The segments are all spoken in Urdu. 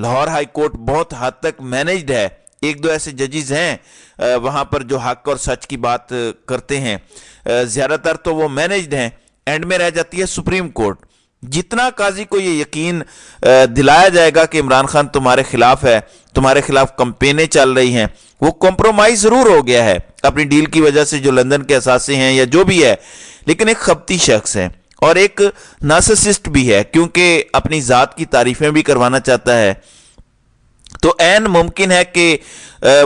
لاہور ہائی کورٹ بہت حد تک مینجڈ ہے. ایک دو ایسے ججز ہیں وہاں پر جو حق اور سچ کی بات کرتے ہیں, زیادہ تر تو وہ مینجڈ ہیں. اینڈ میں رہ جاتی ہے سپریم کورٹ. جتنا قاضی کو یہ یقین دلایا جائے گا کہ عمران خان تمہارے خلاف ہے, تمہارے خلاف کمپینیں چل رہی ہیں, وہ کمپرومائز ضرور ہو گیا ہے اپنی ڈیل کی وجہ سے جو لندن کے اثاثے ہیں یا جو بھی ہے, لیکن ایک خبتی شخص ہے اور ایک نارسسسٹ بھی ہے کیونکہ اپنی ذات کی تعریفیں بھی کروانا چاہتا ہے. تو عین ممکن ہے کہ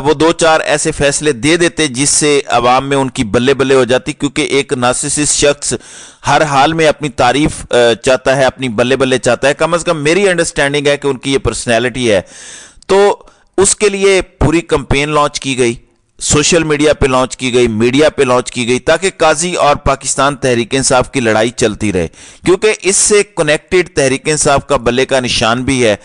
وہ دو چار ایسے فیصلے دے دیتے جس سے عوام میں ان کی بلے بلے ہو جاتی, کیونکہ ایک نارسسسٹ شخص ہر حال میں اپنی تعریف چاہتا ہے, اپنی بلے بلے چاہتا ہے. کم از کم میری انڈرسٹینڈنگ ہے کہ ان کی یہ پرسنالٹی ہے. تو اس کے لیے پوری کمپین لانچ کی گئی, سوشل میڈیا پہ لانچ کی گئی, میڈیا پہ لانچ کی گئی, تاکہ قاضی اور پاکستان تحریک انصاف کی لڑائی چلتی رہے, کیونکہ اس سے کنیکٹڈ تحریک انصاف کا بلے کا نشان بھی ہے.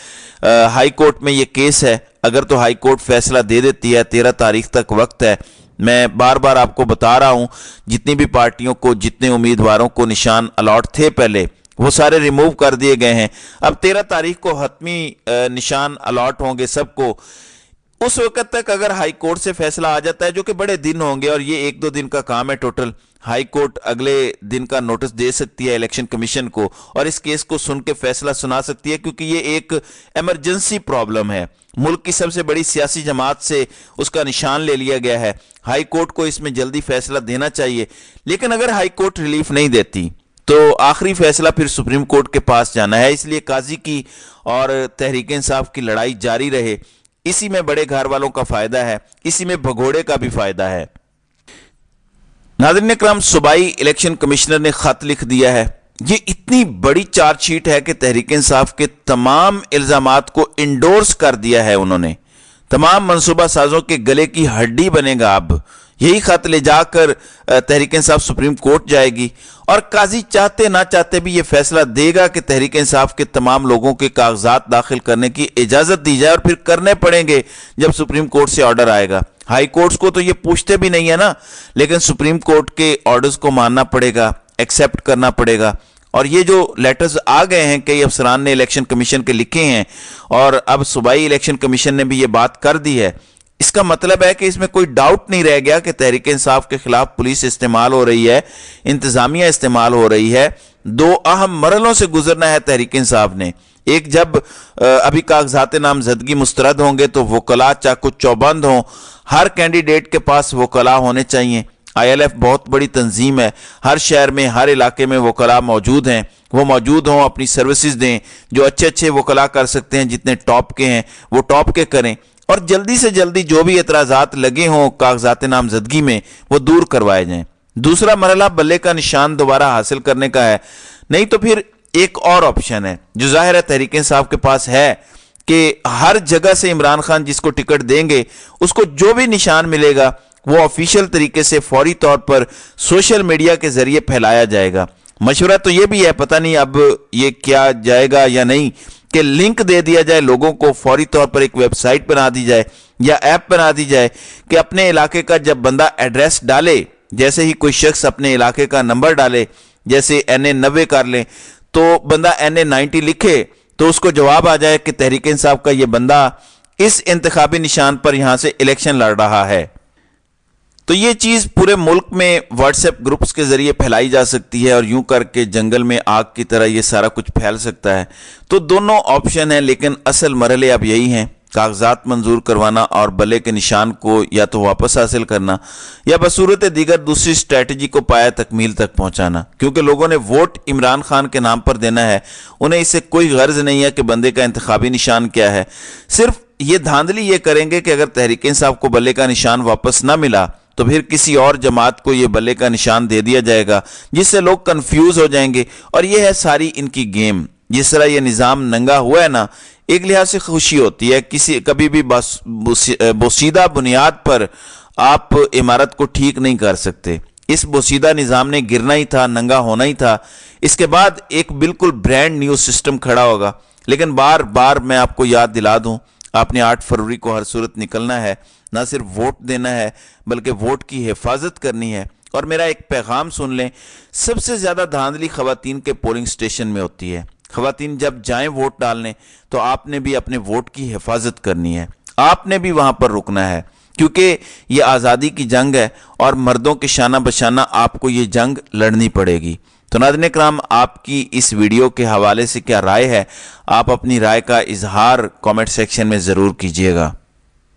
ہائی کورٹ میں یہ کیس ہے, اگر تو ہائی کورٹ فیصلہ دے دیتی ہے, 13 تاریخ تک وقت ہے. میں بار بار آپ کو بتا رہا ہوں, جتنی بھی پارٹیوں کو, جتنے امیدواروں کو نشان الاٹ تھے پہلے, وہ سارے ریموو کر دیے گئے ہیں. اب 13 تاریخ کو حتمی نشان الاٹ ہوں گے سب کو. اس وقت تک اگر ہائی کورٹ سے فیصلہ آ جاتا ہے, جو کہ بڑے دن ہوں گے اور یہ 1-2 دن کا کام ہے ٹوٹل, ہائی کورٹ اگلے دن کا نوٹس دے سکتی ہے الیکشن کمیشن کو اور اس کیس کو سن کے فیصلہ سنا سکتی ہے, کیونکہ یہ ایک ایمرجنسی پرابلم ہے. ملک کی سب سے بڑی سیاسی جماعت سے اس کا نشان لے لیا گیا ہے. ہائی کورٹ کو اس میں جلدی فیصلہ دینا چاہیے, لیکن اگر ہائی کورٹ ریلیف نہیں دیتی تو آخری فیصلہ پھر سپریم کورٹ کے پاس جانا ہے. اس لیے قاضی کی اور تحریک انصاف کی لڑائی جاری رہے. اسی میں بڑے گھر والوں کا فائدہ ہے, اسی میں بھگوڑے کا بھی فائدہ ہے. ناظرین اکرام, صوبائی الیکشن کمشنر نے خط لکھ دیا ہے. یہ اتنی بڑی چارج شیٹ ہے کہ تحریک انصاف کے تمام الزامات کو انڈورس کر دیا ہے انہوں نے. تمام منصوبہ سازوں کے گلے کی ہڈی بنے گا. اب یہی خط لے جا کر تحریک انصاف سپریم کورٹ جائے گی اور قاضی چاہتے نہ چاہتے بھی یہ فیصلہ دے گا کہ تحریک انصاف کے تمام لوگوں کے کاغذات داخل کرنے کی اجازت دی جائے, اور پھر کرنے پڑیں گے جب سپریم کورٹ سے آرڈر آئے گا. ہائی کورٹس کو تو یہ پوچھتے بھی نہیں ہے نا, لیکن سپریم کورٹ کے آرڈرز کو ماننا پڑے گا, ایکسیپٹ کرنا پڑے گا. اور یہ جو لیٹرز آ گئے ہیں کئی افسران نے الیکشن کمیشن کے لکھے ہیں, اور اب صوبائی الیکشن کمیشن نے بھی یہ بات کر دی ہے, اس کا مطلب ہے کہ اس میں کوئی ڈاؤٹ نہیں رہ گیا کہ تحریک انصاف کے خلاف پولیس استعمال ہو رہی ہے, انتظامیہ استعمال ہو رہی ہے. 2 اہم مرحلوں سے گزرنا ہے تحریک انصاف نے. ایک, جب ابھی کاغذات نامزدگی مسترد ہوں گے تو وکلاء چاقو چوبند ہوں, ہر کینڈیڈیٹ کے پاس وکلاء ہونے چاہیے. ILF بہت بڑی تنظیم ہے, ہر شہر میں ہر علاقے میں وکلاء موجود ہیں, وہ موجود ہوں, اپنی سروسز دیں. جو اچھے وکلاء کر سکتے ہیں, جتنے ٹاپ کے ہیں وہ ٹاپ کے کریں, اور جلدی سے جلدی جو بھی اعتراضات لگے ہوں کاغذات نامزدگی میں وہ دور کروائے جائیں. دوسرا مرحلہ بلے کا نشان دوبارہ حاصل کرنے کا ہے. نہیں تو پھر ایک اور آپشن ہے جو ظاہر ہے تحریک انصاف کے پاس ہے, کہ ہر جگہ سے عمران خان جس کو ٹکٹ دیں گے اس کو جو بھی نشان ملے گا وہ آفیشیل طریقے سے فوری طور پر سوشل میڈیا کے ذریعے پھیلایا جائے گا. مشورہ تو یہ بھی ہے, پتہ نہیں اب یہ کیا جائے گا یا نہیں, کہ لنک دے دیا جائے لوگوں کو, فوری طور پر ایک ویب سائٹ بنا دی جائے یا ایپ بنا دی جائے کہ اپنے علاقے کا جب بندہ ایڈریس ڈالے, جیسے ہی کوئی شخص اپنے علاقے کا نمبر ڈالے, جیسے NA90 کر لیں, تو بندہ NA90 لکھے تو اس کو جواب آ جائے کہ تحریک انصاف کا یہ بندہ اس انتخابی نشان پر یہاں سے الیکشن لڑ رہا ہے. تو یہ چیز پورے ملک میں واٹس ایپ گروپس کے ذریعے پھیلائی جا سکتی ہے, اور یوں کر کے جنگل میں آگ کی طرح یہ سارا کچھ پھیل سکتا ہے. تو دونوں آپشن ہیں, لیکن اصل مرحلے اب یہی ہیں, کاغذات منظور کروانا اور بلے کے نشان کو یا تو واپس حاصل کرنا یا بصورت دیگر دوسری اسٹریٹجی کو پایہ تکمیل تک پہنچانا. کیونکہ لوگوں نے ووٹ عمران خان کے نام پر دینا ہے, انہیں اس سے کوئی غرض نہیں ہے کہ بندے کا انتخابی نشان کیا ہے. صرف یہ دھاندلی یہ کریں گے کہ اگر تحریک انصاف کو بلے کا نشان واپس نہ ملا تو پھر کسی اور جماعت کو یہ بلے کا نشان دے دیا جائے گا, جس سے لوگ کنفیوز ہو جائیں گے. اور یہ ہے ساری ان کی گیم. جس طرح یہ نظام ننگا ہوا ہے نا, ایک لحاظ سے خوشی ہوتی ہے, کبھی بھی بوسیدہ بنیاد پر آپ عمارت کو ٹھیک نہیں کر سکتے. اس بوسیدہ نظام نے گرنا ہی تھا, ننگا ہونا ہی تھا. اس کے بعد ایک بالکل برانڈ نیو سسٹم کھڑا ہوگا. لیکن بار بار میں آپ کو یاد دلا دوں, آپ نے 8 فروری کو ہر صورت نکلنا ہے, نہ صرف ووٹ دینا ہے بلکہ ووٹ کی حفاظت کرنی ہے. اور میرا ایک پیغام سن لیں, سب سے زیادہ دھاندلی خواتین کے پولنگ سٹیشن میں ہوتی ہے. خواتین جب جائیں ووٹ ڈالنے تو آپ نے بھی اپنے ووٹ کی حفاظت کرنی ہے, آپ نے بھی وہاں پر رکنا ہے, کیونکہ یہ آزادی کی جنگ ہے اور مردوں کے شانہ بشانہ آپ کو یہ جنگ لڑنی پڑے گی. تو ناظرین اکرام, آپ کی اس ویڈیو کے حوالے سے کیا رائے ہے؟ آپ اپنی رائے کا اظہار کامنٹ سیکشن میں ضرور کیجیے گا.